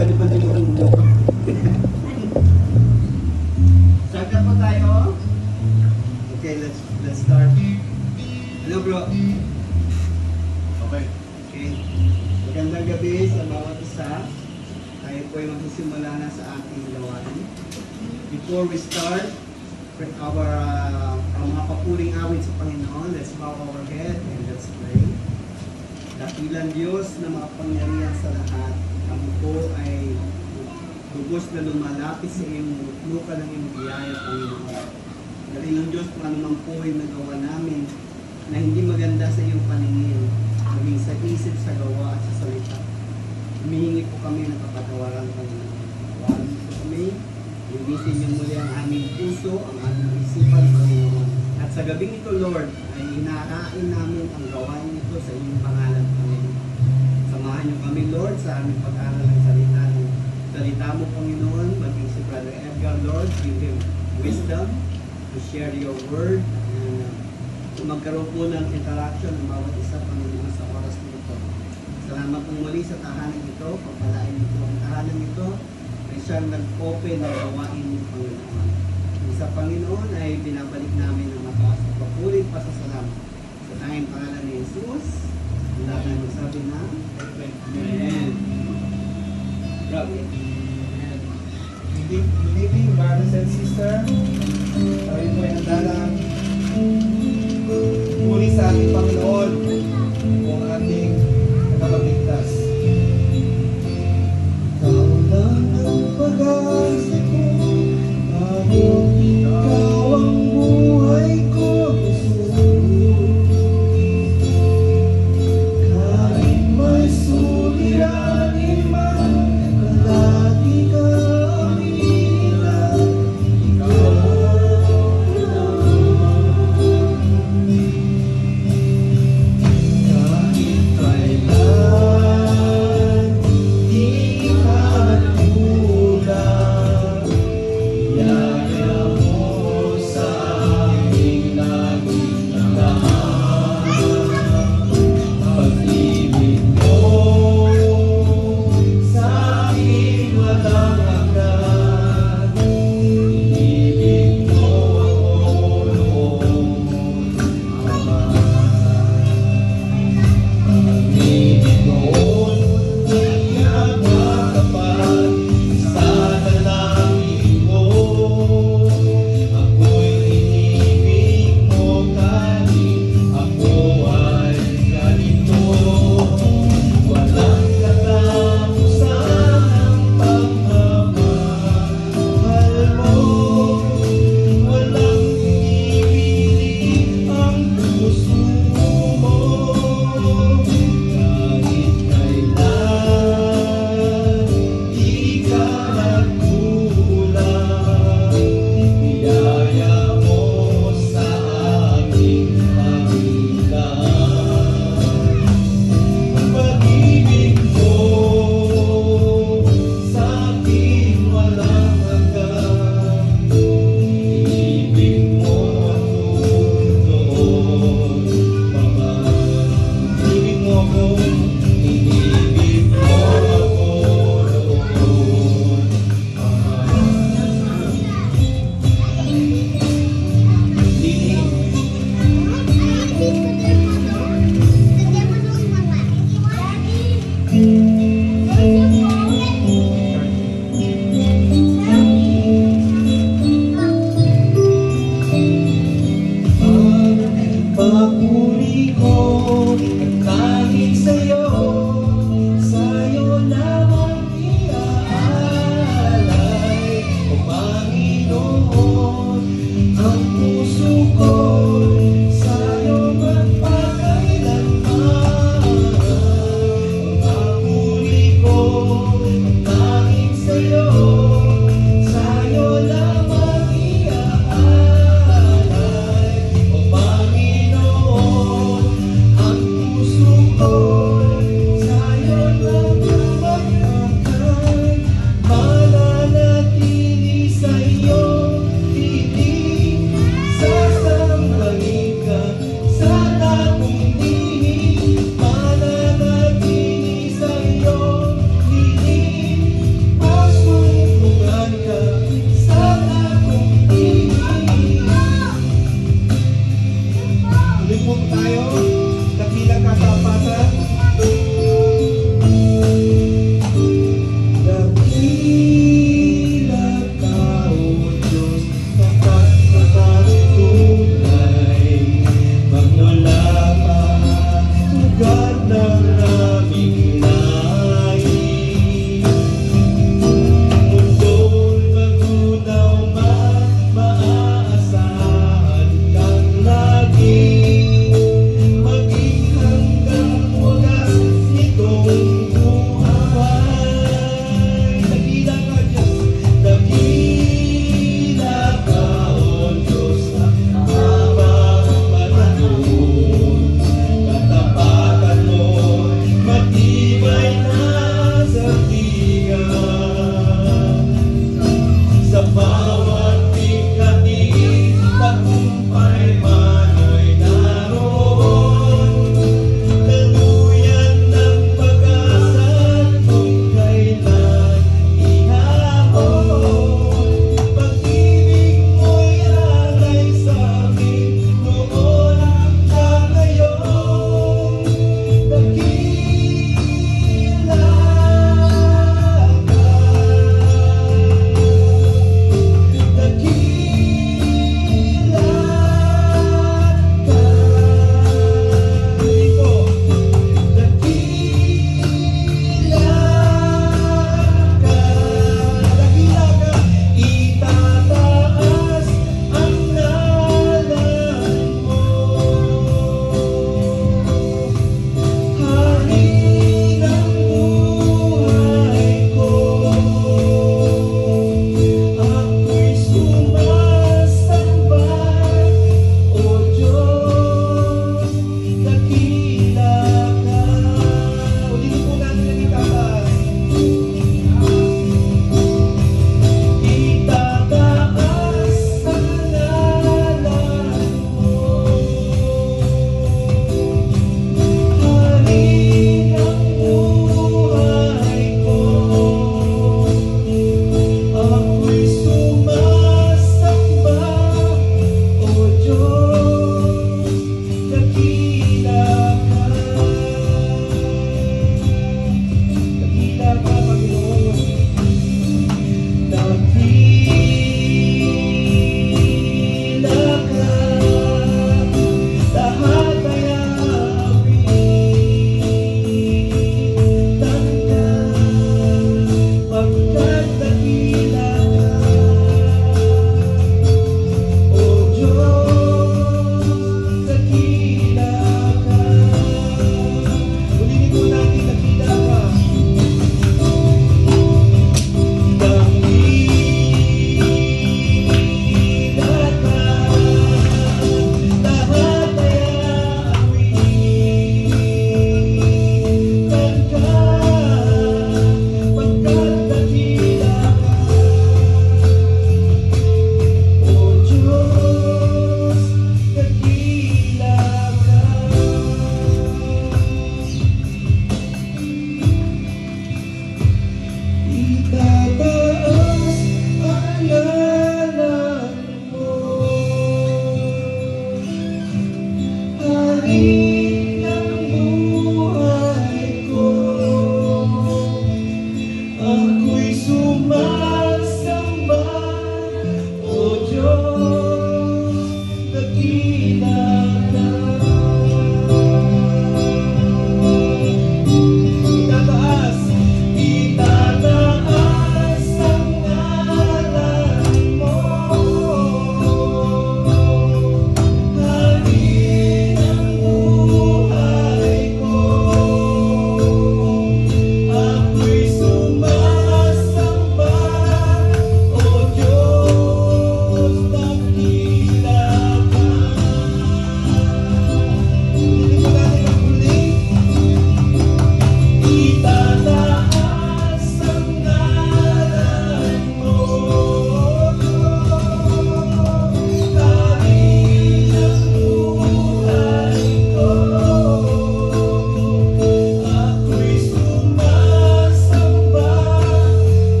Pwede pa din mo. Start na po tayo. Okay, let's start. Hello bro. Okay. Okay. Magandang gabi sa bawat isa. Tayo po ay magsisimula na sa ating gawain. Before we start with our mga papuring awit sa Panginoon, let's bow our head and let's pray. Dakilang Diyos na makapangyarihan sa lahat, kami po ay lubos na lumalapit sa iyong luka ng iyong biyaya, Panginoon. Dakilang Diyos, kung anumang po ay nagawa namin na hindi maganda sa iyong paningin, maging sa isip, sa gawa at sa salita. Humihingi po kami ng kapatawaran, Panginoon. Tawaran po kami, linisin niyo muli ang aming puso, ang aming isipan, Panginoon. At sa gabing ito, Lord, ay inahain namin ang gawain ito sa iyong pangalan, Panginoon. Samahan niyo kami, Lord, sa aming pag-aaral ng salita mo, Panginoon, maging si Brother Edgar, Lord, give him wisdom to share your word, and magkaroon po ng interaction ng bawat isa, Panginoon, sa oras nito. Salamat po muli sa tahanan ito, pagpalain nito ang tahanan ito, ay siyang nag-open ng gawain ng Panginoon. Sa Panginoon ay binabalik namin ang mataas at papulit pasasalamat. Sa tanging pangalan ni Jesus, lahat na magsabi na, Amen. Grabe. Good evening, brothers and sisters. Tayo po ay nagdalang muli sa ating Panginoon kung ating nagpapagligtas. Ikaw lang ang pag-asa ko, Panginoon, ikaw ang buhay ko, Jesus. Kahit may suliranin man, lagi ka ang ilan. Ikaw kahit kailan, di ka nagkulang. Yaya mo sa aming nagiging pag-ibig mo sa akin walang hanggan. Ibig mo noon, Ama. Ibig noon, di ka matapat sa dalangin mo. Ako'y inibig mo kahit ako ay ganito. Walang katapusan ang pagmamahal mo. Walang ibig ang puso mo. Kahit kailan, di ka nagkulang. Biyaya mo sa aming pagkakas. Ang pag-ibig mo sa akin walang hanggan. Ibig mo noon, Mama. Ibig mo ako, inibig mo ako noon, Mama. Papuri ko ang tanging sa'yo. ng aming lahi. Mundo'y magunaw man, maaasahan kang lagi. Maging hanggang wagas nitong buhay. Dakila ka, Diyos. Dakila ka, O Diyos, ang habang panahon. Katapatan mo, matibay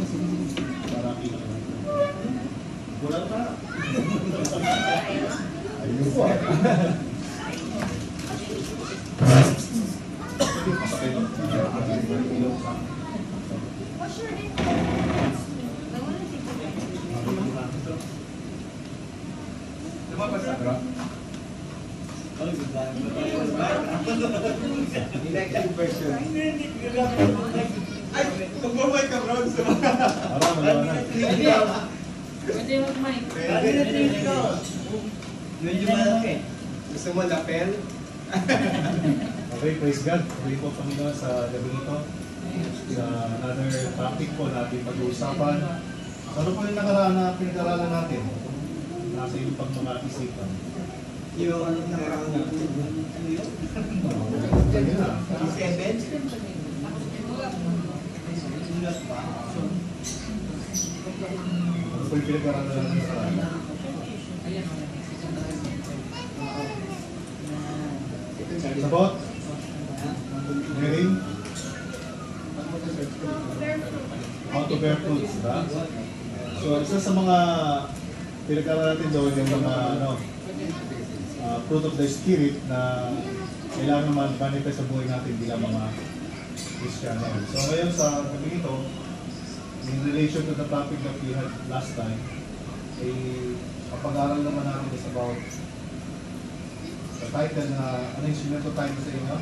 Para kita ko. Kulang na. Ayun po. Lumabas na. Electric version. Ay, mag-mobile ka, bro. Gusto mo? Para maliwanag. Pwede mag-mic. Medyo malaki. Gusto mo lapel? Okay, praise God. Patuloy po Panginoon sa gabi ito. Sa another topic po natin pag-uusapan. Ano po yung nakaraan na pinag-aralan natin? Nasa iyong pang mga isipan. Yung ano yun? Ayun na. 7? Sulat pa. Ano po yung pinag-aralan natin nakaraan? Sabot? Hearing? How to bear fruits, diba? So, isa sa mga pinag-aralan natin doon yung mga fruit of the Spirit na kailangan manifest sa buhay natin bilang mga Kristiyano. So, ngayon sa gabi ito, in relation to the topic that we had last time, kapag-aral naman natin is about the title na, ano yung sinunod title sa inyo?